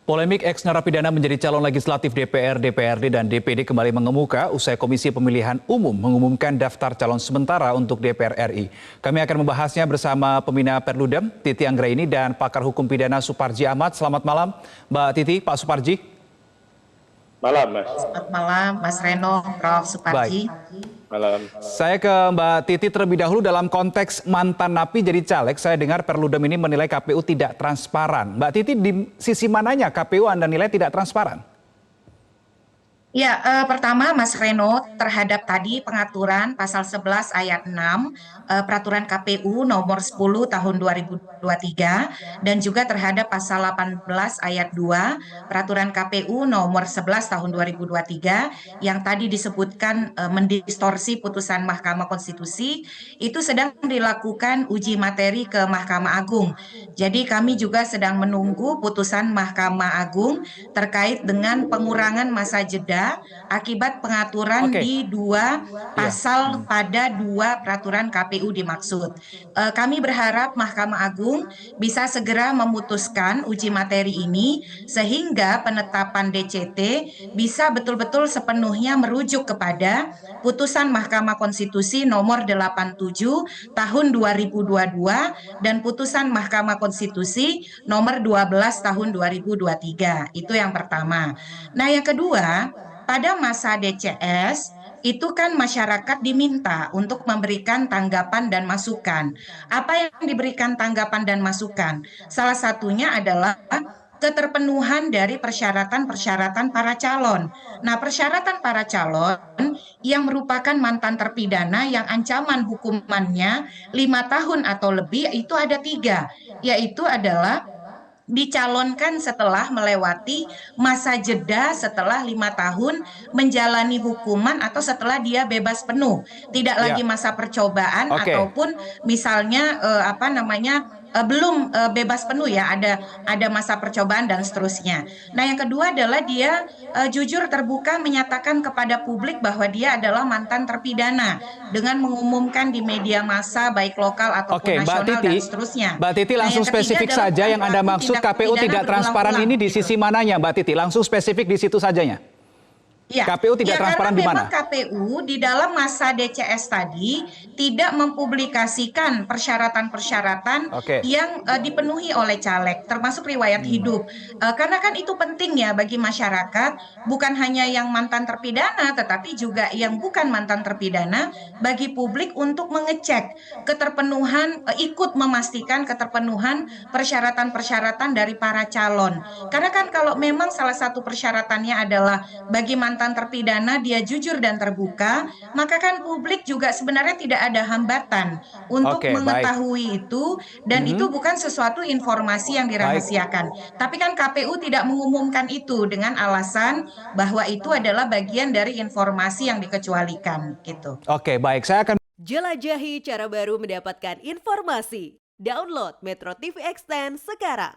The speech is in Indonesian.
Polemik ex-narapidana menjadi calon legislatif DPR, DPRD, dan DPD kembali mengemuka usai Komisi Pemilihan Umum mengumumkan daftar calon sementara untuk DPR RI. Kami akan membahasnya bersama Pembina Perludem, Titi Anggraini, dan pakar hukum pidana Suparji Ahmad. Selamat malam, Mbak Titi, Pak Suparji. Malam, Mas. Selamat malam, Mas Reno, Prof. Suparji. Malam. Saya ke Mbak Titi terlebih dahulu. Dalam konteks mantan napi jadi caleg, saya dengar Perludem ini menilai KPU tidak transparan. Mbak Titi, di sisi mananya KPU Anda nilai tidak transparan? Ya, pertama Mas Reno terhadap tadi pengaturan pasal 11 ayat 6 peraturan KPU nomor 10 tahun 2023 dan juga terhadap pasal 18 ayat 2 peraturan KPU nomor 11 tahun 2023 yang tadi disebutkan mendistorsi putusan Mahkamah Konstitusi itu sedang dilakukan uji materi ke Mahkamah Agung. Jadi kami juga sedang menunggu putusan Mahkamah Agung terkait dengan pengurangan masa jeda akibat pengaturan di dua pasal pada dua peraturan KPU dimaksud. Kami berharap Mahkamah Agung bisa segera memutuskan uji materi ini sehingga penetapan DCT bisa betul-betul sepenuhnya merujuk kepada putusan Mahkamah Konstitusi nomor 87 tahun 2022 dan putusan Mahkamah Konstitusi nomor 12 tahun 2023. Itu yang pertama. Nah, yang kedua, pada masa DCS, itu kan masyarakat diminta untuk memberikan tanggapan dan masukan. Apa yang diberikan tanggapan dan masukan? Salah satunya adalah keterpenuhan dari persyaratan-persyaratan para calon. Nah, persyaratan para calon yang merupakan mantan terpidana yang ancaman hukumannya 5 tahun atau lebih itu ada 3, yaitu adalah dicalonkan setelah melewati masa jeda setelah 5 tahun menjalani hukuman atau setelah dia bebas penuh, tidak lagi masa percobaan ataupun misalnya belum bebas penuh ya, ada masa percobaan dan seterusnya. Nah, yang kedua adalah dia jujur terbuka menyatakan kepada publik bahwa dia adalah mantan terpidana dengan mengumumkan di media massa baik lokal ataupun nasional dan seterusnya. Mbak Titi, langsung spesifik saja yang Anda maksud KPU tidak transparan ini di sisi mananya, Mbak Titi? Langsung spesifik di situ sajanya. Ya, KPU tidak transparan di mana? KPU di dalam masa DCS tadi tidak mempublikasikan persyaratan-persyaratan yang dipenuhi oleh caleg, termasuk riwayat hidup. Karena kan itu penting ya bagi masyarakat, bukan hanya yang mantan terpidana, tetapi juga yang bukan mantan terpidana, bagi publik untuk mengecek keterpenuhan, ikut memastikan keterpenuhan persyaratan-persyaratan dari para calon. Karena kan kalau memang salah satu persyaratannya adalah bagi mantan terpidana dia jujur dan terbuka, maka kan publik juga sebenarnya tidak ada hambatan untuk mengetahui itu, dan itu bukan sesuatu informasi yang dirahasiakan. Tapi kan KPU tidak mengumumkan itu dengan alasan bahwa itu adalah bagian dari informasi yang dikecualikan gitu. Oke, baik. Saya akan jelajahi cara baru mendapatkan informasi. Download Metro TV Extend sekarang.